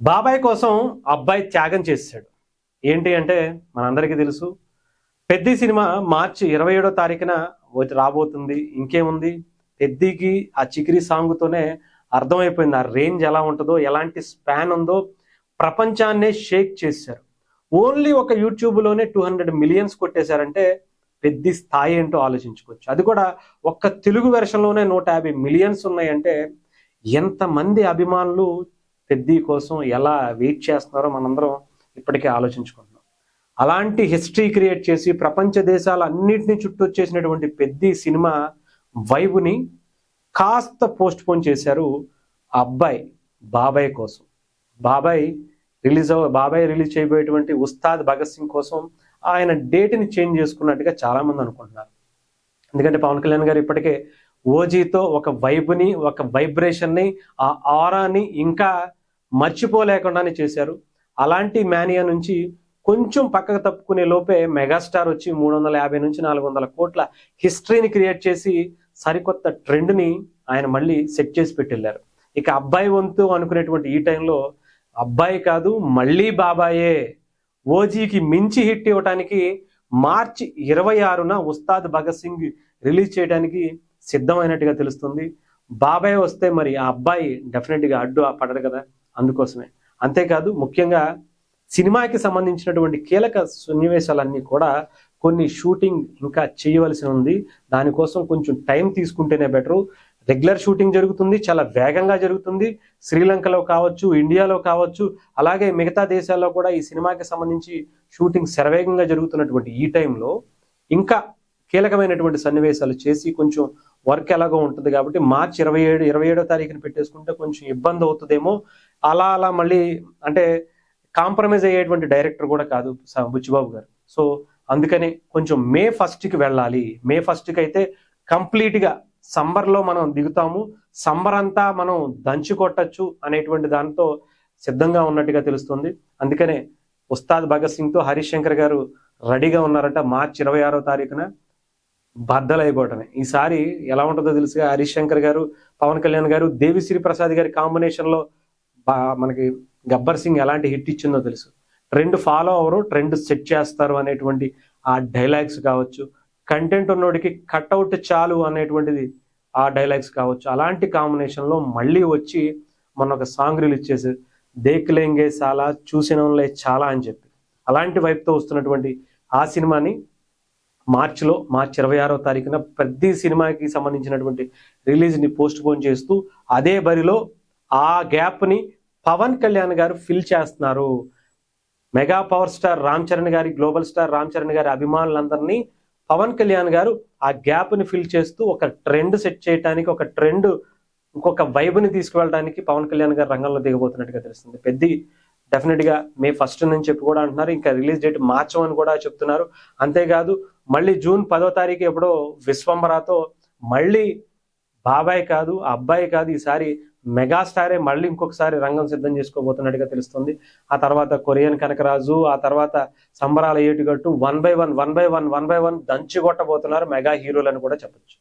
బాబాయ్ కోసం అబ్బాయి త్యాగం చేశాడు. ఏంటి అంటే మనందరికీ తెలుసు. పెద్ది సినిమా మార్చి 27వ తారీఖున రాబోతుంది. ఇంకేముంది, పెద్దికి ఆ చికిరి సాంగ్తోనే అర్థమైపోయింది ఆ రేంజ్ ఎలా ఉంటుందో, ఎలాంటి స్పాన్ ఉందో. ప్రపంచాన్నే షేక్ చేశారు. ఓన్లీ ఒక యూట్యూబ్లోనే 200 మిలియన్స్ కొట్టేశారంటే పెద్ది స్థాయి ఏంటో ఆలోచించుకోవచ్చు. అది కూడా ఒక్క తెలుగు వెర్షన్లోనే 150 మిలియన్స్ ఉన్నాయంటే ఎంతమంది అభిమానులు పెద్ది కోసం ఎలా వెయిట్ చేస్తున్నారో మనందరం ఇప్పటికే ఆలోచించుకుంటున్నాం. అలాంటి హిస్టరీ క్రియేట్ చేసి ప్రపంచ దేశాలు అన్నింటినీ చుట్టొచ్చేసినటువంటి పెద్ది సినిమా వైబుని కాస్త పోస్ట్ పోన్ చేశారు ఆ అబ్బాయి బాబాయ్ కోసం. బాబాయ్ రిలీజ్ చేయబోయేటువంటి ఉస్తాద్ భగత్ సింగ్ కోసం ఆయన డేట్ని చేంజ్ చేసుకున్నట్టుగా చాలామంది అనుకుంటున్నారు. ఎందుకంటే పవన్ కళ్యాణ్ గారు ఇప్పటికే ఓజీతో ఒక వైబ్ని, ఒక వైబ్రేషన్ని, ఆ ఆరాని ఇంకా మర్చిపోలేకుండానే చేశారు. అలాంటి మేనియా నుంచి కొంచెం పక్కకు తప్పుకునే లోపే మెగాస్టార్ వచ్చి 350 నుంచి 400 కోట్ల హిస్టరీని క్రియేట్ చేసి సరికొత్త ట్రెండ్ని ఆయన మళ్ళీ సెట్ చేసి పెట్టెళ్ళారు. ఇక అబ్బాయి వంతు అనుకునేటువంటి ఈ టైంలో అబ్బాయి కాదు మళ్ళీ బాబాయే ఓజీకి మించి హిట్ ఇవ్వడానికి మార్చి 26న ఉస్తాద్ భగత్ సింగ్ రిలీజ్ చేయడానికి సిద్ధమైనట్టుగా తెలుస్తుంది. బాబాయ్ వస్తే మరి ఆ అబ్బాయి డెఫినెట్గా అడ్డు పడదు కదా, అందుకోసమే. అంతేకాదు ముఖ్యంగా సినిమాకి సంబంధించినటువంటి కీలక సన్నివేశాలన్నీ కూడా కొన్ని షూటింగ్ ఇంకా చేయవలసి ఉంది. దానికోసం కొంచెం టైం తీసుకుంటేనే బెటరు. రెగ్యులర్ షూటింగ్ జరుగుతుంది, చాలా వేగంగా జరుగుతుంది. శ్రీలంకలో కావచ్చు, ఇండియాలో కావచ్చు, అలాగే మిగతా దేశాల్లో కూడా ఈ సినిమాకి సంబంధించి షూటింగ్ శరవేగంగా జరుగుతున్నటువంటి ఈ టైంలో ఇంకా కీలకమైనటువంటి సన్నివేశాలు చేసి కొంచెం వర్క్ ఎలాగో ఉంటుంది కాబట్టి మార్చి 27వ తారీఖున పెట్టేసుకుంటే కొంచెం ఇబ్బంది అవుతుందేమో. అలా మళ్ళీ అంటే కాంప్రమైజ్ అయ్యేటువంటి డైరెక్టర్ కూడా కాదు బుచ్చిబాబు గారు. సో అందుకని కొంచెం మే 1కి వెళ్ళాలి. మే 1కి అయితే కంప్లీట్గా సంబర్లో మనం దిగుతాము, సంబర్ అంతా మనం దంచి కొట్టచ్చు అనేటువంటి దాంతో సిద్ధంగా ఉన్నట్టుగా తెలుస్తుంది. అందుకనే ఉస్తాద్ భగత్ సింగ్తో హరీష్ శంకర్ గారు రెడీగా ఉన్నారట. మార్చి 26వ తారీఖున బద్దలైపోవటమే. ఈసారి ఎలా ఉంటుందో తెలుసుగా, హరీష్ శంకర్ గారు, పవన్ కళ్యాణ్ గారు, దేవిశ్రీ ప్రసాద్ గారి కాంబినేషన్లో మనకి గబ్బర్ సింగ్ ఎలాంటి హిట్ ఇచ్చిందో తెలుసు. Trend follow hour, trend set చేస్తారు అనేటువంటి ఆ డైలాగ్స్ కావచ్చు, కంటెంట్ ఉన్నోడికి కట్అవుట్ చాలు అనేటువంటిది ఆ డైలాగ్స్ కావచ్చు. అలాంటి కాంబినేషన్లో మళ్ళీ వచ్చి మొన్న ఒక సాంగ్ రిలీజ్ చేశారు, దేఖ్లేంగే సాలా, చూసినంలే చాలా అని చెప్పి. అలాంటి వైపుతో వస్తున్నటువంటి ఆ సినిమాని మార్చి 26వ తారీఖున ప్రతి సినిమాకి సంబంధించినటువంటి రిలీజ్ని పోస్ట్ పోన్ చేస్తూ అదే బరిలో ఆ గ్యాప్ని పవన్ కళ్యాణ్ గారు ఫిల్ చేస్తున్నారు. Mega power star Ram Charan గారి, గ్లోబల్ స్టార్ రామ్ చరణ్ గారి అభిమానులందరినీ పవన్ కళ్యాణ్ గారు ఆ గ్యాప్ని ఫిల్ చేస్తూ ఒక ట్రెండ్ సెట్ చేయడానికి, ఒక ట్రెండ్ ఇంకొక వైబ్ని తీసుకువెళ్ళడానికి పవన్ కళ్యాణ్ గారు రంగంలో దిగబోతున్నట్టుగా తెలుస్తుంది. పెద్ది డెఫినెట్గా మే 1 నుంచి చెప్పి కూడా అంటున్నారు. ఇంకా రిలీజ్ డేట్ మార్చమని కూడా చెప్తున్నారు. అంతేకాదు మళ్ళీ జూన్ 10వ తారీఖు ఎప్పుడో విశ్వంబరాతో మళ్ళీ బాబాయ్ కాదు, అబ్బాయి కాదు, ఈసారి మెగాస్టారే మళ్ళీ ఇంకొకసారి రంగం సిద్ధం చేసుకోబోతున్నట్టుగా తెలుస్తుంది. ఆ తర్వాత కొరియన్ కనకరాజు, ఆ తర్వాత సంబరాల ఏటుగట్టు 1 by 1 దంచి కొట్టబోతున్నారు మెగా హీరోలను కూడా చెప్పచ్చు.